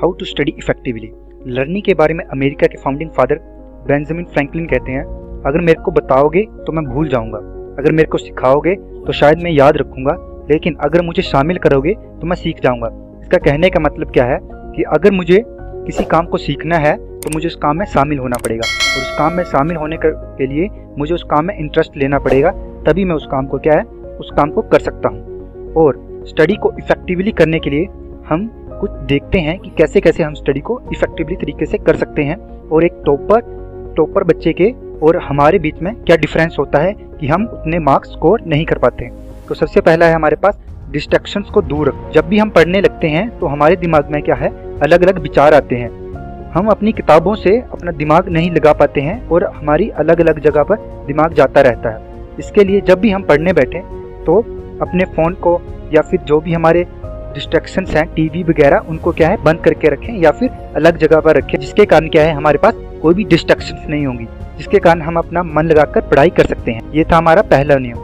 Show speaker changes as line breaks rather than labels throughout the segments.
How to study effectively. Learning के बारे में अमेरिका के फाउंडिंग फादर बेंजामिन फ्रैंकलिन कहते हैं, अगर मेरे को बताओगे तो मैं भूल जाऊंगा, अगर मेरे को सिखाओगे तो शायद मैं याद रखूंगा, लेकिन अगर मुझे शामिल करोगे तो मैं सीख जाऊंगा। इसका कहने का मतलब क्या है कि अगर मुझे किसी काम को सीखना है तो मुझे उस काम में शामिल होना पड़ेगा, और उस काम में शामिल होने के लिए मुझे उस काम में इंटरेस्ट लेना पड़ेगा, तभी मैं उस काम को उस काम को कर सकता हूँ। और स्टडी को इफेक्टिवली करने के लिए हम कुछ देखते हैं कि कैसे कैसे हम स्टडी को इफेक्टिवली तरीके से कर सकते हैं, और एक टॉपर बच्चे के और हमारे बीच में क्या डिफरेंस होता है कि हम उतने मार्क्स स्कोर नहीं कर पाते हैं। तो सबसे पहला है हमारे पास डिस्ट्रैक्शंस को दूर रख। जब भी हम पढ़ने लगते हैं तो हमारे दिमाग में क्या है, अलग अलग विचार आते हैं। हम अपनी किताबों से अपना दिमाग नहीं लगा पाते हैं और हमारी अलग अलग जगह पर दिमाग जाता रहता है। इसके लिए जब भी हम पढ़ने बैठें तो अपने फ़ोन को या फिर जो भी हमारे डिस्ट्रैक्शंस हैं, टीवी वगैरह, उनको क्या है बंद करके रखें या फिर अलग जगह पर रखें, जिसके कारण क्या है हमारे पास कोई भी डिस्ट्रैक्शंस नहीं होंगी, जिसके कारण हम अपना मन लगाकर पढ़ाई कर सकते हैं। ये था हमारा पहला नियम।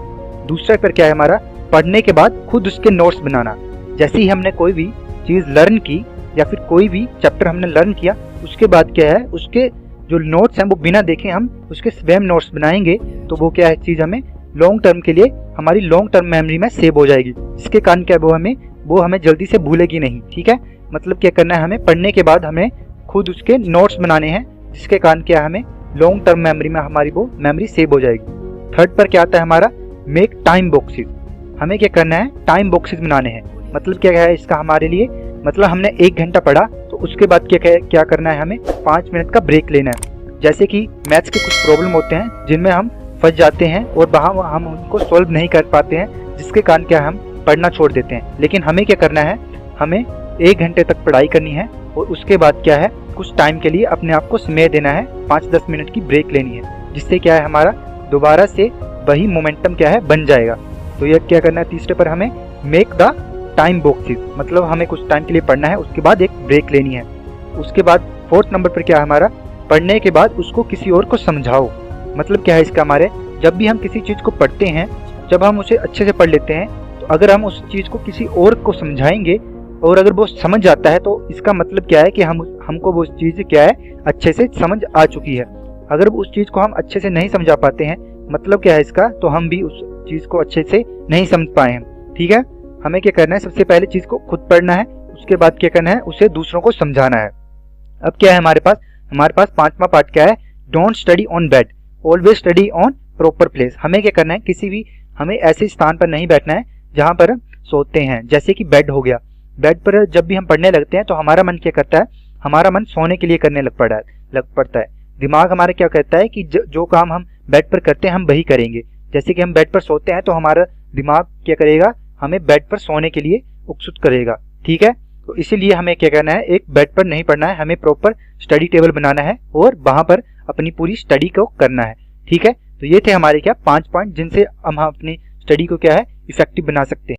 दूसरा पर क्या है हमारा, पढ़ने के बाद खुद उसके नोट्स बनाना। जैसे ही हमने कोई भी चीज़ लर्न की या फिर कोई भी चैप्टर हमने लर्न किया, उसके बाद क्या है उसके जो नोट्स हैं वो बिना देखे हम उसके स्वयं नोट्स बनाएंगे, तो वो क्या है चीज़ हमें लॉन्ग टर्म के लिए हमारी लॉन्ग टर्म मेमोरी में सेव हो जाएगी। इसके कारण क्या वो हमें जल्दी से भूलेगी नहीं। ठीक है, मतलब क्या करना है, हमें पढ़ने के बाद हमें खुद उसके नोट्स बनाने हैं, जिसके कारण क्या हमें लॉन्ग टर्म मेमोरी में हमारी वो मेमोरी सेव हो जाएगी। थर्ड पर क्या आता है हमारा, मेक टाइम बॉक्सेस। हमें क्या करना है, टाइम बॉक्सेस बनाने हैं। मतलब क्या है इसका हमारे लिए, मतलब हमने 1 घंटा पढ़ा तो उसके बाद क्या करना है, हमें 5 मिनट का ब्रेक लेना है। जैसे कि मैथ्स के कुछ प्रॉब्लम होते हैं जिनमें हम फंस जाते हैं और वहाँ हम उनको सॉल्व नहीं कर पाते हैं, जिसके कारण क्या हम पढ़ना छोड़ देते हैं। लेकिन हमें क्या करना है, हमें 1 घंटे तक पढ़ाई करनी है और उसके बाद क्या है कुछ टाइम के लिए अपने आप को समय देना है, 5-10 मिनट की ब्रेक लेनी है, जिससे क्या है हमारा दोबारा से वही मोमेंटम क्या है बन जाएगा। तो ये क्या करना है, तीसरे पर हमें मेक द टाइम बॉक्सेस, मतलब हमें कुछ टाइम के लिए पढ़ना है, उसके बाद एक ब्रेक लेनी है। उसके बाद 4th नंबर पर क्या है हमारा, पढ़ने के बाद उसको किसी और को समझाओ। मतलब क्या है इसका हमारे, जब भी हम किसी चीज़ को पढ़ते हैं, जब हम उसे अच्छे से पढ़ लेते हैं, तो अगर हम उस चीज़ को किसी और को समझाएंगे और अगर वो समझ जाता है, तो इसका मतलब क्या है कि हमको वो चीज़ क्या है अच्छे से समझ आ चुकी है। अगर उस चीज़ को हम अच्छे से नहीं समझा पाते हैं, मतलब क्या है इसका, तो हम भी उस चीज़ को अच्छे से नहीं समझ पाए हैं। ठीक है, हमें क्या करना है, सबसे पहले चीज़ को खुद पढ़ना है, उसके बाद क्या करना है, उसे दूसरों को समझाना है। अब क्या है हमारे पास 5वां पार्ट क्या है, don't study on bed, always study on proper place. हमें क्या करना है, हमें ऐसे स्थान पर नहीं बैठना है जहाँ पर सोते हैं, जैसे कि बेड हो गया। बेड पर जब भी हम पढ़ने लगते हैं तो हमारा मन क्या करता है, हमारा मन सोने के लिए करने लग पड़ता है। दिमाग हमारा क्या कहता है कि जो काम हम बेड पर करते हैं हम वही करेंगे। जैसे कि हम बेड पर सोते हैं तो हमारा दिमाग क्या करेगा, हमें बेड पर सोने के लिए उत्सुक करेगा। ठीक है, तो इसीलिए हमें क्या करना है, एक बेड पर नहीं पढ़ना है, हमें प्रॉपर स्टडी टेबल बनाना है और वहां पर अपनी पूरी स्टडी को करना है। ठीक है, तो ये थे हमारे 5 पॉइंट जिनसे हम अपनी स्टडी को क्या है इफेक्टिव बना सकते हैं।